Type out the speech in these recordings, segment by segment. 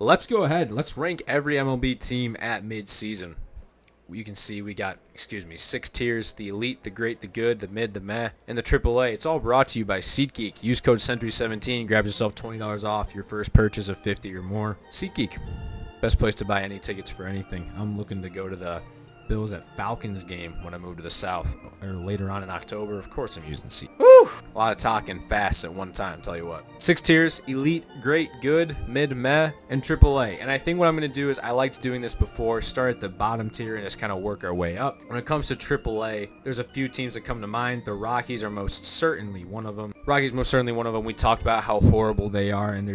Let's go ahead. Let's rank every MLB team at mid-season. You can see we got, 6 tiers: the elite, the great, the good, the mid, the meh, and the AAA. It's all brought to you by SeatGeek. Use code Sentry17. Grab yourself $20 off your first purchase of $50 or more. SeatGeek, best place to buy any tickets for anything. I'm looking to go to the Bills at Falcons game when I move to the South, or later on in October. Of course I'm using Seat. Woo! A lot of talking fast at one time, tell you what. 6 tiers: elite, great, good, mid, meh, and AAA. And I think what I'm going to do is, I liked doing this before, start at the bottom tier and just kind of work our way up. When it comes to AAA, there's a few teams that come to mind. The Rockies are most certainly one of them. We talked about how horrible they are, and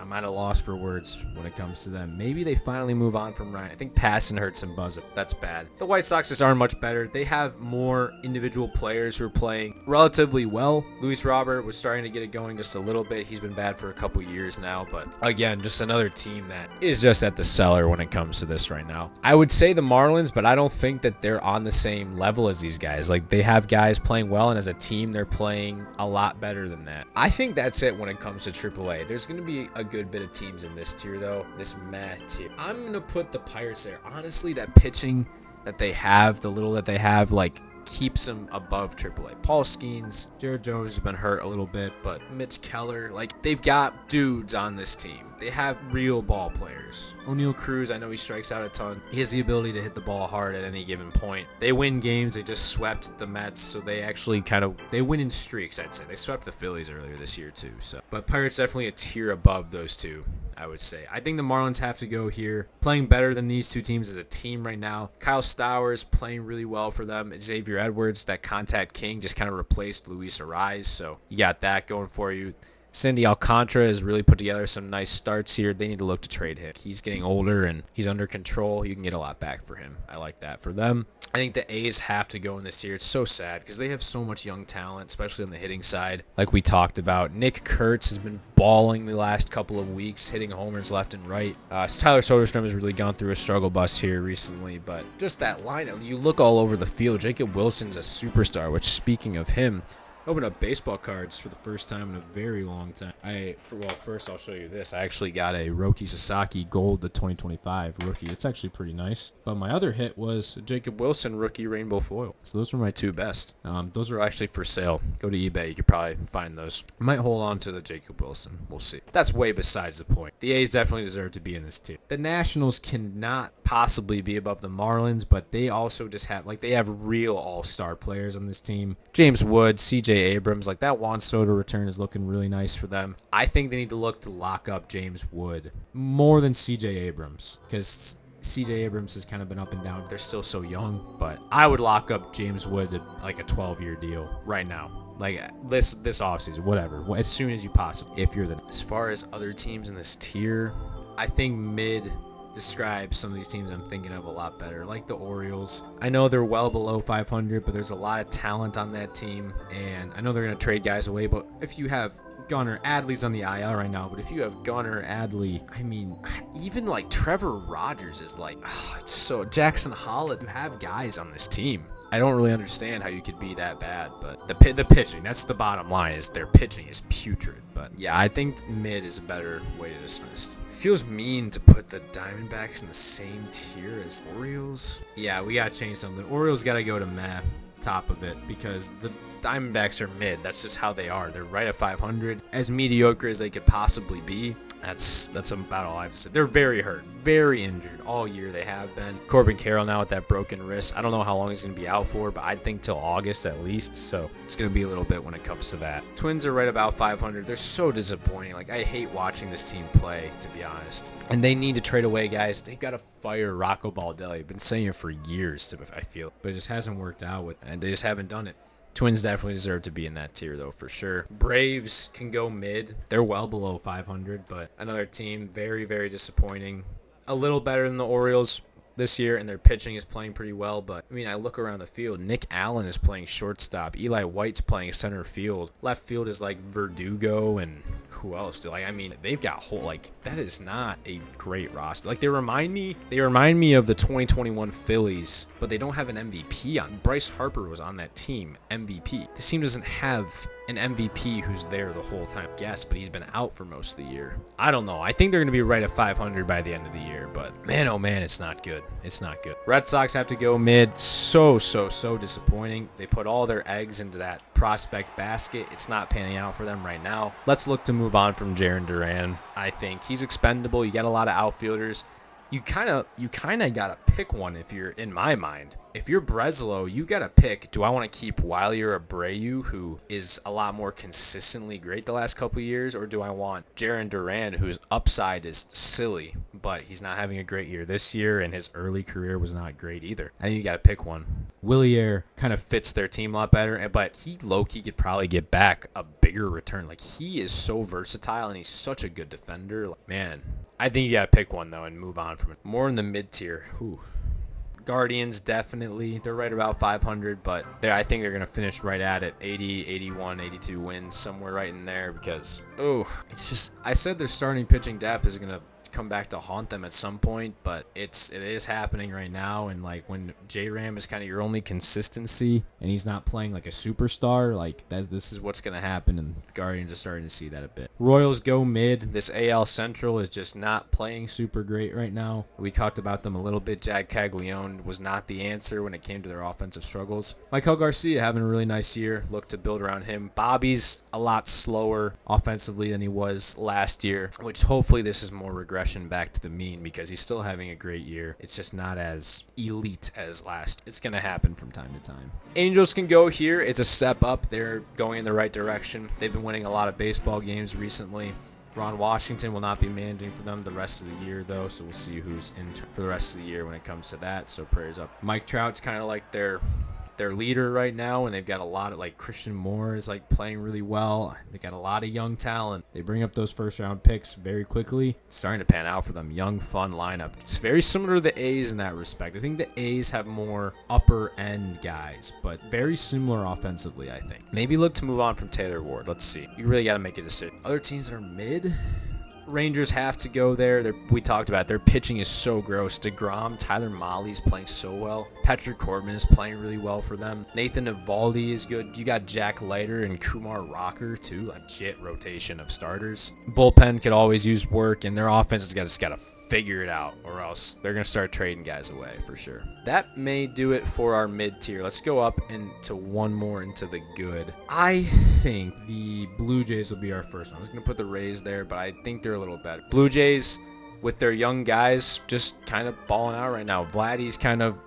I'm at a loss for words when it comes to them. Maybe they finally move on from Ryan. I think Passan hurts and Buzz. That's bad. The White Sox just aren't much better. They have more individual players who are playing relatively well. Luis Robert was starting to get it going just a little bit. He's been bad for a couple years now, but again, just another team that is just at the cellar when it comes to this right now. I would say the Marlins, but I don't think that they're on the same level as these guys. Like, they have guys playing well, and as a team, they're playing a lot better than that. I think that's it when it comes to AAA. There's going to be a good bit of teams in this tier, though. This meh tier. I'm going to put the Pirates there. Honestly, that pitching that they have, the little that they have, like, keeps them above AAA. Paul Skeens, Jared Jones has been hurt a little bit, but Mitch Keller, like, they've got dudes on this team. They have real ball players. O'Neal Cruz, I know he strikes out a ton. He has the ability to hit the ball hard at any given point. They win games. They just swept the Mets, so they actually they win in streaks, I'd say. They swept the Phillies earlier this year, too. But Pirates definitely a tier above those two, I would say. I think the Marlins have to go here. Playing better than these two teams as a team right now. Kyle Stowers playing really well for them. Xavier Edwards, that contact king, just kind of replaced Luis Ariz, so you got that going for you. Sandy Alcantara has really put together some nice starts here. They need to look to trade him. He's getting older and he's under control. You can get a lot back for him. I like that for them. I think the A's have to go in this year. It's so sad because they have so much young talent, especially on the hitting side. Like we talked about, Nick Kurtz has been balling the last couple of weeks, hitting homers left and right. Tyler Soderstrom has really gone through a struggle bus here recently, but just that lineup, you look all over the field. Jacob Wilson's a superstar, which, speaking of him, opened up baseball cards for the first time in a very long time. First I'll show you this. I actually got a Roki Sasaki Gold, the 2025 rookie. It's actually pretty nice. But my other hit was Jacob Wilson rookie rainbow foil. So those were my two best. Those are actually for sale. Go to eBay. You could probably find those. I might hold on to the Jacob Wilson. We'll see. That's way besides the point. The A's definitely deserve to be in this team. The Nationals cannot possibly be above the Marlins, but they also just have, they have real all-star players on this team. James Wood, CJ Abrams, that Juan Soto return is looking really nice for them. I think they need to look to lock up James Wood more than CJ Abrams, because CJ Abrams has kind of been up and down. They're still so young, but I would lock up James Wood to a 12-year deal right now. This offseason, whatever, as soon as you possibly, if you're the. As far as other teams in this tier, I think mid describes some of these teams I'm thinking of a lot better, like the Orioles. I know they're well below 500, but there's a lot of talent on that team, and I know they're going to trade guys away, but if you have Gunnar Adley's on the IL right now, but if you have Gunnar Adley, I mean, even Trevor Rogers is it's so Jackson Holland. You have guys on this team. I don't really understand how you could be that bad, but the pitching, that's the bottom line, is their pitching is putrid. But yeah, I think mid is a better way to dismiss. Feels mean to put the Diamondbacks in the same tier as Orioles. Yeah, we gotta change something. Orioles gotta go to meh, top of it, because the Diamondbacks are mid. That's just how they are. They're right at 500, as mediocre as they could possibly be. That's about all I have to say. They're very hurt, very injured all year. They have been. Corbin Carroll now with that broken wrist. I don't know how long he's going to be out for, but I'd think till August at least. So it's going to be a little bit when it comes to that. Twins are right about 500. They're so disappointing. I hate watching this team play, to be honest. And they need to trade away guys. They've got to fire Rocco Baldelli. I've been saying it for years, I feel. But it just hasn't worked out and they just haven't done it. Twins definitely deserve to be in that tier, though, for sure. Braves can go mid. They're well below 500, but another team, very, very disappointing. A little better than the Orioles this year, and their pitching is playing pretty well, but, I mean, I look around the field. Nick Allen is playing shortstop. Eli White's playing center field. Left field is Verdugo, and who else do I mean, they've got whole, like, that is not a great roster. Like, they remind me of the 2021 Phillies, but they don't have an MVP on. Bryce Harper was on that team, MVP. This team doesn't have an MVP who's there the whole time. Yes, but he's been out for most of the year. I don't know. I think they're going to be right at 500 by the end of the year, but man, oh man, it's not good. It's not good. Red Sox have to go mid. So disappointing. They put all their eggs into that prospect basket. It's not panning out for them right now. Let's look to move on from Jarren Duran. I think he's expendable. You got a lot of outfielders. You kind of got to pick one if you're, in my mind. If you're Breslow, you got to pick, do I want to keep Wiley or Abreu, who is a lot more consistently great the last couple of years, or do I want Jarren Duran, whose upside is silly, but he's not having a great year this year, and his early career was not great either. I think you got to pick one. Willier kind of fits their team a lot better, but he low-key could probably get back a bigger return. Like, he is so versatile, and he's such a good defender. Like, man, I think you got to pick one, though, and move on from it. More in the mid-tier. Ooh. Guardians, definitely. They're right about 500, but I think they're going to finish right at it. 80, 81, 82 wins, somewhere right in there, because, it's just, I said their starting pitching depth is going to come back to haunt them at some point, but it is happening right now. And like, when J-Ram is kind of your only consistency and he's not playing like a superstar, like that, this is what's going to happen, and the Guardians are starting to see that a bit. Royals go mid. This AL Central is just not playing super great right now. We talked about them a little bit. Jack Caglione was not the answer when it came to their offensive struggles. Michael Garcia having a really nice year. Look to build around him. Bobby's a lot slower offensively than he was last year, which hopefully this is more regression back to the mean, because he's still having a great year. It's just not as elite as last. It's going to happen from time to time. Angels can go here. It's a step up. They're going in the right direction. They've been winning a lot of baseball games recently. Ron Washington will not be managing for them the rest of the year, though, so we'll see who's in for the rest of the year when it comes to that, so prayers up. Mike Trout's kind of like their leader right now, and they've got a lot of, like, Christian Moore is like playing really well. They got a lot of young talent. They bring up those first round picks very quickly. It's starting to pan out for them. Young, fun lineup. It's very similar to the A's in that respect. I think the A's have more upper end guys, but very similar offensively, I think. Maybe look to move on from Taylor Ward. Let's see. You really got to make a decision. Other teams that are mid. Rangers have to go there. We talked about it. Their pitching is so gross. DeGrom, Tyler Mahley's playing so well. Patrick Corbin is playing really well for them. Nathan Eovaldi is good. You got Jack Leiter and Kumar Rocker, too. Legit rotation of starters. Bullpen could always use work, and their offense has just got to figure it out, or else they're going to start trading guys away for sure. That may do it for our mid-tier. Let's go up into one more into the good. I think the Blue Jays will be our first one. I was going to put the Rays there, but I think they're a little better. Blue Jays, with their young guys, just kind of balling out right now. Vladdy's kind of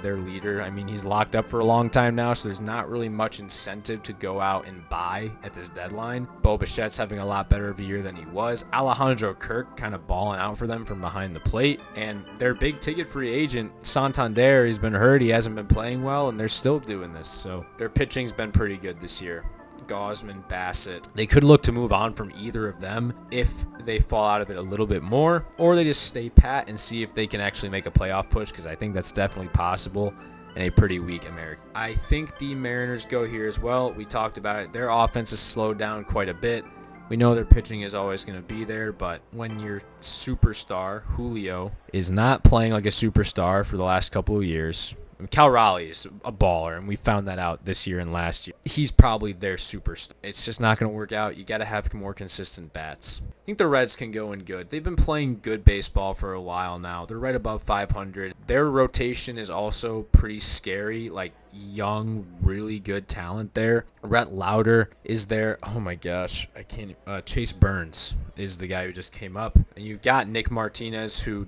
their leader. I mean, he's locked up for a long time now, so there's not really much incentive to go out and buy at this deadline. Bo Bichette's having a lot better of a year than he was. Alejandro Kirk kind of balling out for them from behind the plate. And their big ticket free agent, Santander, he's been hurt. He hasn't been playing well, and they're still doing this. So their pitching's been pretty good this year. Gausman, Bassett. They could look to move on from either of them if they fall out of it a little bit more, or they just stay pat and see if they can actually make a playoff push, because I think that's definitely possible in a pretty weak American. I think the Mariners go here as well. We talked about it. Their offense has slowed down quite a bit. We know their pitching is always going to be there, but when your superstar, Julio, is not playing like a superstar for the last couple of years, Cal Raleigh is a baller, and we found that out this year and last year. He's probably their superstar. It's just not going to work out. You got to have more consistent bats. I think the Reds can go in good. They've been playing good baseball for a while now. They're right above 500. Their rotation is also pretty scary, like young, really good talent there. Rhett Lauder is there. Oh my gosh, I can't. Chase Burns is the guy who just came up. And you've got Nick Martinez, who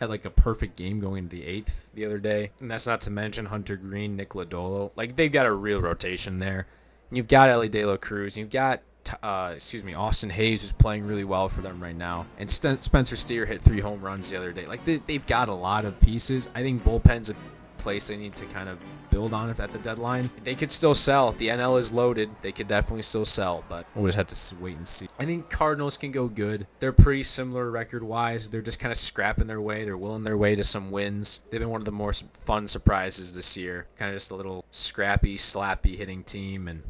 had like a perfect game going into the 8th the other day. And that's not to mention Hunter Green, Nick Lodolo. Like, they've got a real rotation there. And you've got Ellie De La Cruz. You've got Austin Hayes, who's playing really well for them right now. And Spencer Steer hit 3 home runs the other day. Like, they've got a lot of pieces. I think bullpen's a place they need to kind of build on if at the deadline. They could still sell. The NL is loaded. They could definitely still sell, but we'll just have to wait and see. I think Cardinals can go good. They're pretty similar record-wise. They're just kind of scrapping their way. They're willing their way to some wins. They've been one of the more fun surprises this year. Kind of just a little scrappy, slappy hitting team, and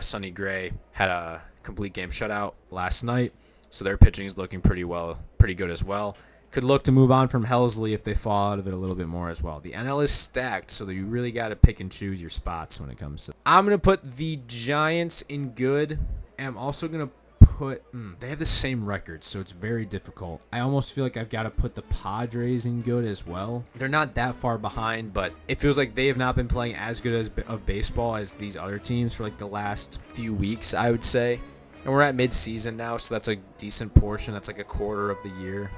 Sonny Gray had complete game shutout last night, so their pitching is looking pretty good as well. Could look to move on from Helsley if they fall out of it a little bit more as well. The NL is stacked, so that you really got to pick and choose your spots when it comes to. I'm going to put the Giants in good. And I'm also going to put. They have the same record, so it's very difficult. I almost feel like I've got to put the Padres in good as well. They're not that far behind, but it feels like they have not been playing as good of baseball as these other teams for like the last few weeks, I would say. And we're at mid-season now, so that's a decent portion. That's like a quarter of the year.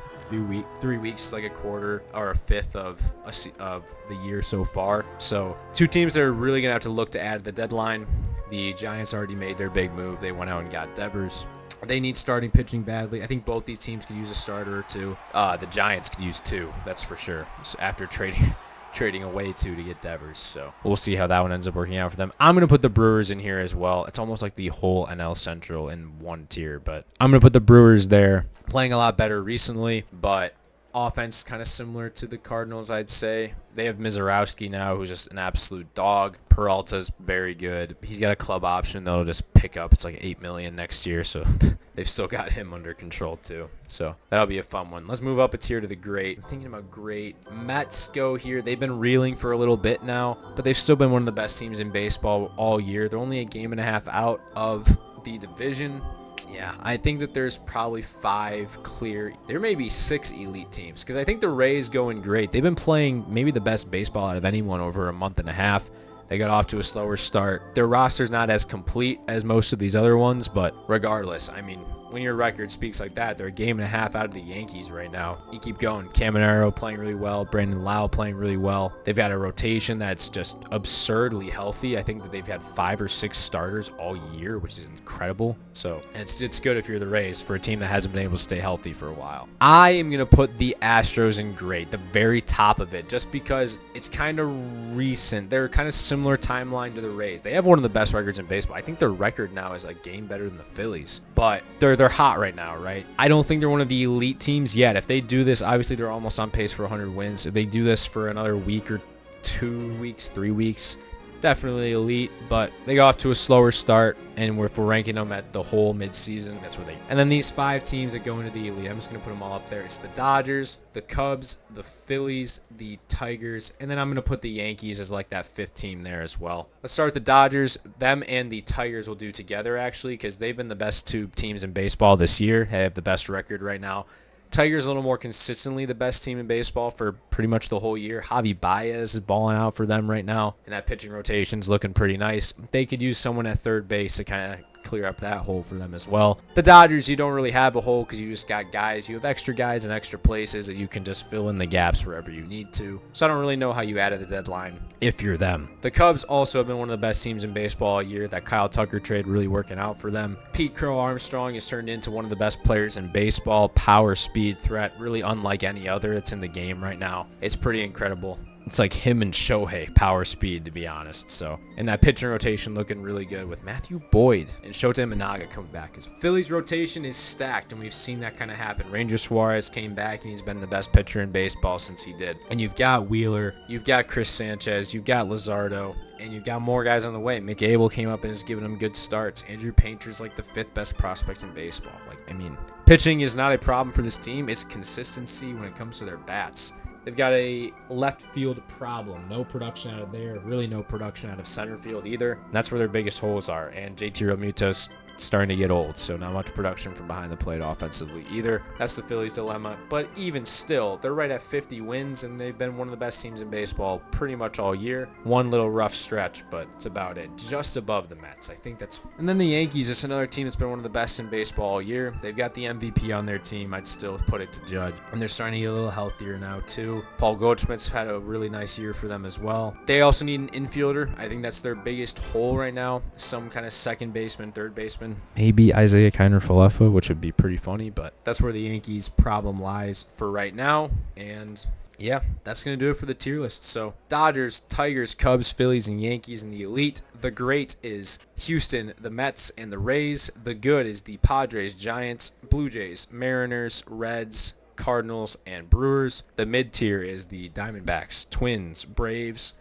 3 weeks is like a quarter or a fifth of the year so far. So 2 teams that are really going to have to look to add at the deadline. The Giants already made their big move. They went out and got Devers. They need starting pitching badly. I think both these teams could use a starter or 2. The Giants could use 2, that's for sure, so after trading away 2 to get Devers. So we'll see how that one ends up working out for them. I'm going to put the Brewers in here as well. It's almost like the whole NL Central in one tier, but I'm going to put the Brewers there. Playing a lot better recently, but offense kind of similar to the Cardinals, I'd say. They have Mizorowski now, who's just an absolute dog. Peralta's very good. He's got a club option that'll just pick up. It's like $8 million next year, so they've still got him under control too. So that'll be a fun one. Let's move up a tier to the great. I'm thinking about great. Mets go here. They've been reeling for a little bit now, but they've still been one of the best teams in baseball all year. They're only a game and a half out of the division. Yeah, I think that there's probably 5 clear. There may be 6 elite teams because I think the Rays going great. They've been playing maybe the best baseball out of anyone over a month and a half. They got off to a slower start. Their roster's not as complete as most of these other ones, but regardless, I mean, when your record speaks like that, they're a game and a half out of the Yankees right now. You keep going. Caminero playing really well. Brandon Lau playing really well. They've got a rotation that's just absurdly healthy. I think that they've had 5 or 6 starters all year, which is incredible. So it's good if you're the Rays for a team that hasn't been able to stay healthy for a while. I am going to put the Astros in great, the very top of it, just because it's kind of recent. They're kind of similar timeline to the Rays. They have one of the best records in baseball. I think their record now is a game better than the Phillies, but they're hot right now, right? I don't think they're one of the elite teams yet. If they do this, obviously they're almost on pace for 100 wins. If they do this for another week or 2 weeks, 3 weeks, definitely elite, but they go off to a slower start, and if we're ranking them at the whole midseason, that's where they. And then these 5 teams that go into the elite, I'm just going to put them all up there. It's the Dodgers, the Cubs, the Phillies, the Tigers, and then I'm going to put the Yankees as like that 5th team there as well. Let's start with the Dodgers. Them and the Tigers will do together, actually, because they've been the best 2 teams in baseball this year. They have the best record right now. Tigers a little more consistently the best team in baseball for pretty much the whole year. Javi Baez is balling out for them right now, and that pitching rotation's looking pretty nice. They could use someone at third base to kind of clear up that hole for them as well. The Dodgers, you don't really have a hole because you just got guys. You have extra guys in extra places that you can just fill in the gaps wherever you need to. So I don't really know how you add at the deadline if you're them. The Cubs also have been one of the best teams in baseball all year. That Kyle Tucker trade really working out for them. Pete Crow Armstrong has turned into one of the best players in baseball. Power, speed, threat, really unlike any other that's in the game right now. It's pretty incredible. It's like him and Shohei, power speed, to be honest. So, and that pitching rotation looking really good with Matthew Boyd and Shota Imanaga coming back as well. Phillies rotation is stacked, and we've seen that kind of happen. Ranger Suarez came back, and he's been the best pitcher in baseball since he did. And you've got Wheeler, you've got Chris Sanchez, you've got Luzardo, and you've got more guys on the way. Mick Abel came up and is giving them good starts. Andrew Painter's like the 5th best prospect in baseball. Pitching is not a problem for this team. It's consistency when it comes to their bats. They've got a left field problem. No production out of there. Really no production out of center field either. And that's where their biggest holes are. And JT Realmuto's starting to get old, so not much production from behind the plate offensively either. That's the Phillies' dilemma. But even still, they're right at 50 wins, and they've been one of the best teams in baseball pretty much all year. One little rough stretch, but it's about it. Just above the Mets. I think that's. And then the Yankees, it's another team that's been one of the best in baseball all year. They've got the MVP on their team. I'd still put it to Judge. And they're starting to get a little healthier now, too. Paul Goldschmidt's had a really nice year for them as well. They also need an infielder. I think that's their biggest hole right now. Some kind of second baseman, third baseman. Maybe Isaiah Kiner-Falefa, which would be pretty funny, but that's where the Yankees' problem lies for right now. And yeah, that's going to do it for the tier list. So Dodgers, Tigers, Cubs, Phillies, and Yankees in the elite. The great is Houston, the Mets, and the Rays. The good is the Padres, Giants, Blue Jays, Mariners, Reds, Cardinals, and Brewers. The mid-tier is the Diamondbacks, Twins, Braves,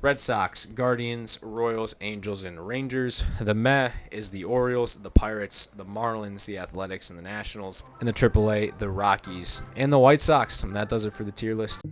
Red Sox, Guardians, Royals, Angels, and Rangers. The meh is the Orioles, the Pirates, the Marlins, the Athletics, and the Nationals. And the AAA, the Rockies, and the White Sox. And that does it for the tier list.